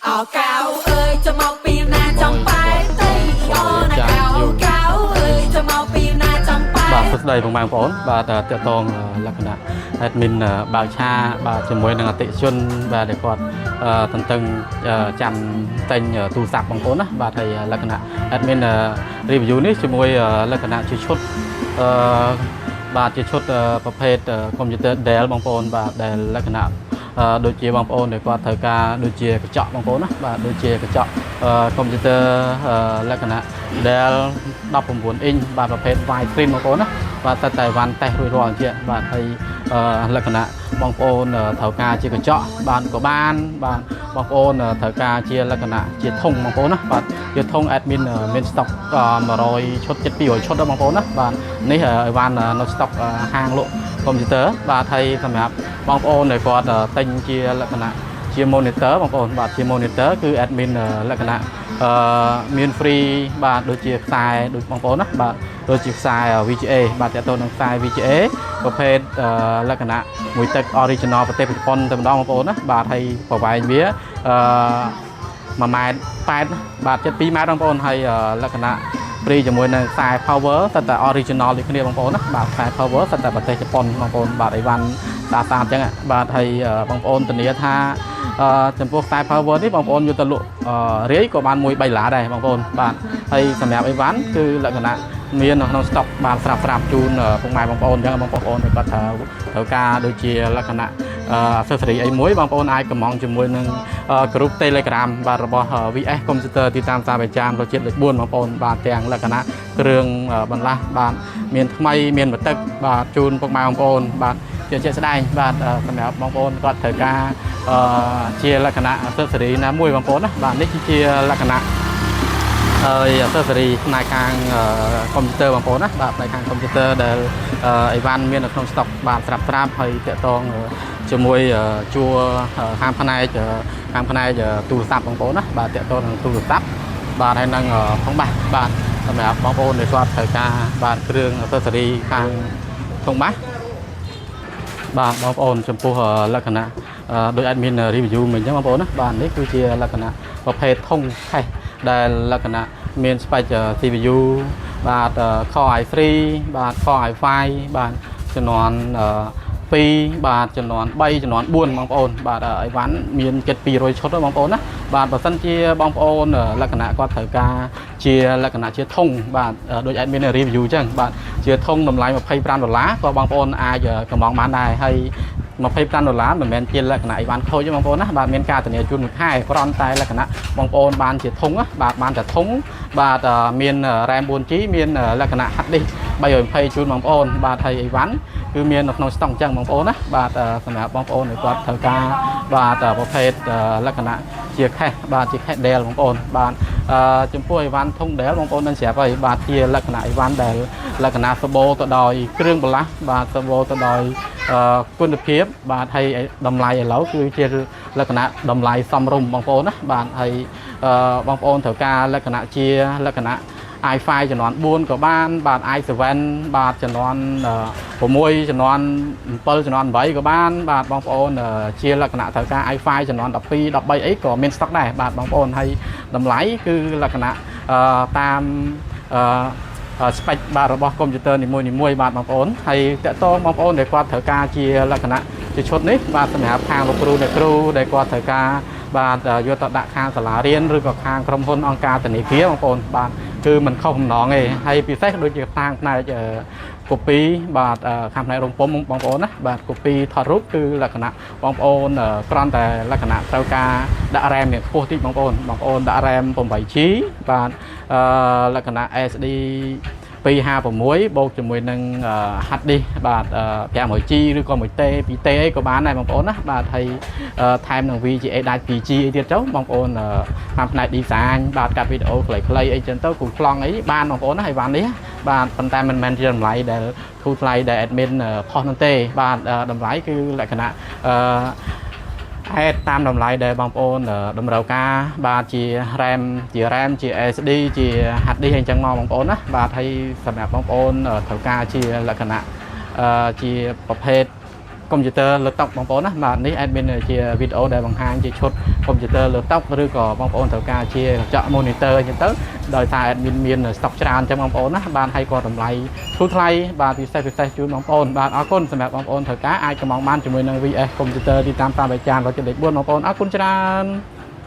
Áo cao ơi cho mau pin na trong bài tay o na cao ơi cho mau pin na trong bài បាទសួស្តីបងប្អូនបាទតកតងលក្ខណៈ admin បើកឆាបាទជាមួយនឹងអតិថិជនបាទដែលគាត់តន្ទឹងចាំតែងទូរស័ព្ទបងប្អូនណាបាទហើយលក្ខណៈ admin review នេះជាមួយលក្ខណៈជាឈុតបាទជាឈុតប្រភេទ computer Dell បងប្អូនបាទដែលលក្ខណៈដូចជាបងប្អូនដែលគាត់ត្រូវការដូចជាកញ្ចក់បងប្អូនណាបាទដូចជាកញ្ចក់កុំព្យូទ័រលក្ខណៈ Dell 19 inch បាទប្រភេទ wide screen បងប្អូនណាបាទតែតែវ៉ាន់តេស្តរួចរាល់ជាបាទហើយលក្ខណៈបងប្អូនត្រូវការជាកញ្ចក់បានក៏បានបាទបងប្អូនត្រូវការជាលក្ខណៈជាធុងបងប្អូនណាបាទជាធុង admin មាន stock 100ឈុតចិត្ត200ឈុតបងប្អូនណាបាទនេះអីវ៉ាន់នៅ stock ហាងលក់កុំព្យូទ័របាទហើយសម្រាប់បងប្អូនដែលគាត់ទិញជាលក្ខណៈជា monitor បងប្អូនបាទជា monitor គឺ admin លក្ខណៈមាន free បាទដូចជាខ្សែដូចបងប្អូនណាបាទដូចជាខ្សែ VGA បាទតើតើនឹងខ្សែ VGA ប្រភេទលក្ខណៈមួយទឹក original ប្រទេសជប៉ុនតែម្ដងបងប្អូនណាបាទហើយប្រវែងវា1.8 ម៉ែត្របាទចិត្ត2ម៉ែត្របងប្អូនហើយលក្ខណៈ free ជាមួយនឹងខ្សែ power តែ original ដូចគ្នាបងប្អូនណាបាទខ្សែ power តែប្រទេសជប៉ុនបងប្អូនបាទអីវ៉ាន់ស្អាតអញ្ចឹងបាទហើយបងប្អូនធានាថាចំពោះខ្សែ power នេះបងប្អូនយកទៅលក់រាយក៏បាន$1-3ដែរបងប្អូនបាទហើយសម្រាប់អីវ៉ាន់គឺលក្ខណៈមាននៅក្នុង stock បានស្រាប់ជូនពុកម៉ែបងប្អូនអញ្ចឹងបងប្អូនគាត់ត្រូវការដូចជាលក្ខណៈ accessory អីមួយបងប្អូនអាចកម្មង់ជាមួយនឹង group Telegram បាទរបស់ VS Computer ទីតាំងផ្សារប្រចាំរជាតិលេខ4បងប្អូនបាទទាំងលក្ខណៈគ្រឿងបន្លាស់បាទមានថ្មីមានបន្ទឹកបាទជូនពុកម៉ែបងប្អូនបាទជាជាក់ស្ដែងបាទសម្រាប់បងប្អូនគាត់ត្រូវការជាលក្ខណៈ accessory ណាមួយបងប្អូនណាបាទនេះជាលក្ខណៈaccessory ផ្នែកខាងកុំព្យូទ័របងប្អូនណាបាទផ្នែកខាងកុំព្យូទ័រដែលអីវ៉ាន់មាននៅក្នុង stock បាទស្រាប់ហើយតាក់ទងជាមួយជួរខាងផ្នែកទូរស័ព្ទបងប្អូនណាបាទតាក់ទងនឹងទូរស័ព្ទបាទហើយនឹងផងបាទសម្រាប់បងប្អូនដែលគាត់ត្រូវការបាទគ្រឿង accessory ខាងធំបាទបងប្អូនចំពោះលក្ខណៈដោយ admin review មិញអញ្ចឹងបងប្អូនណាបាទនេះគឺជាលក្ខណៈប្រភេទធុងខេសដែលលក្ខណៈមាន spec CPU បាទ Core i3 បាទ Core i5 បាទចំនួន2បាទចំនួន3ចំនួន4បងប្អូនបាទអីវ៉ាន់មានជិត200ឈុតបងប្អូនណាបាទបើសិនជាបងប្អូនលក្ខណៈគាត់ត្រូវការជាលក្ខណៈជាធុងបាទដូច admin review អញ្ចឹងបាទជាធុងតម្លៃ$25ក៏បងប្អូនអាចកម្មង់បានដែរហើយ$25មិនមែនជាលក្ខណៈអីវ៉ាន់ខូចទេបងប្អូនណាបាទមានការធានាជូនមួយខែគ្រាន់តែលក្ខណៈបងប្អូនបានជាធុងបាទបានតែធុងបាទមាន RAM 4G មានលក្ខណៈ hard disk 320ជូនបងប្អូនបាទហើយអីវ៉ាន់គឺមាននៅក្នុង stock អញ្ចឹងបងប្អូនណាបាទសម្រាប់បងប្អូនដែលគាត់ត្រូវការបាទប្រភេទលក្ខណៈជាខេសបាទជាខេស Dell បងប្អូនបាទចំពោះអីវ៉ាន់ធុង Dell បងប្អូននឹងស្រាប់ហើយបាទជាលក្ខណៈអីវ៉ាន់ដែលលក្ខណៈសបោទៅដោយគ្រឿងបន្លាស់បាទសបោទៅដោយគុណភាពបាទហើយតម្លៃឥឡូវគឺជាលក្ខណៈតម្លៃសមរម្យបងប្អូនណាបាទហើយបងប្អូនត្រូវការលក្ខណៈជាលក្ខណៈ i5 ចំនួន4ក៏បានបាទ i7 បាទចំនួន6ចំនួន7ចំនួន8ក៏បានបាទបងប្អូនជាលក្ខណៈត្រូវការ i5 ចំនួន12 13អីក៏មាន stock ដែរបាទបងប្អូនហើយតម្លៃគឺលក្ខណៈតាមspec បាទរបស់កុំព្យូទ័រនីមួយបាទបងប្អូនហើយតកតងបងប្អូនដែលគាត់ត្រូវការជាលក្ខណៈជាឈុតនេះបាទសម្រាប់ខាងលោកគ្រូអ្នកគ្រូដែលគាត់ត្រូវការបាទយកទៅដាក់ខាងសាលារៀនឬក៏ខាងក្រុមហ៊ុនអង្គការធនាគារបងប្អូនបាទគឺមិនខុសបំណងទេហើយពិសេសដូចជាខាងផ្នែកcopy បាទខាងផ្នែករំពំបងប្អូនណាបាទ copy ថតរូបគឺលក្ខណៈបងប្អូនគ្រាន់តែលក្ខណៈត្រូវការដាក់ RAM ខ្ពស់តិចបងប្អូនដាក់ RAM 8GB បាទលក្ខណៈ SD 256បូកជាមួយនឹង hard disk បាទ 500G ឬក៏ 1T 2T អីក៏បានដែរបងប្អូនណាបាទហើយថែមនឹង VGA ដាច់ 2G អីទៀតទៅបងប្អូនតាមផ្នែក design បាទកាត់វីដេអូខ្លីៗអីចឹងទៅគូខ្លងអីបានបងប្អូនណាហើយបាននេះបាទប៉ុន្តែមិនមែនជាតម្លៃដែលធូរថ្លៃដែល admin ផុសនោះទេបាទតម្លៃគឺលក្ខណៈហេតុតាមតម្លៃដែលបងប្អូនតម្រូវការបាទជា RAM ជា SD ជា hard disk អញ្ចឹងមកបងប្អូនណាបាទហើយសម្រាប់បងប្អូនត្រូវការជាលក្ខណៈជាប្រភេទ កុំព្យូទ័រលើតុបងប្អូនណាបាទនេះ admin ជាវីដេអូដែលបង្ហាញជាឈុតកុំព្យូទ័រលើតុឬក៏បងប្អូនត្រូវការជាកញ្ចក់ monitor អញ្ចឹងទៅដោយសារ admin មាន stock ច្រើនអញ្ចឹងបងប្អូនណាបានឲ្យក៏តម្លៃធូរថ្លៃបាទពិសេសជូនបងប្អូនបាទអរគុណសម្រាប់បងប្អូនត្រូវការអាចកម្មង់បានជាមួយនឹង VS កុំព្យូទ័រទីតាំងតាមអាចារ្យរថយន្តលេខ4បងប្អូនអរគុណច្រើន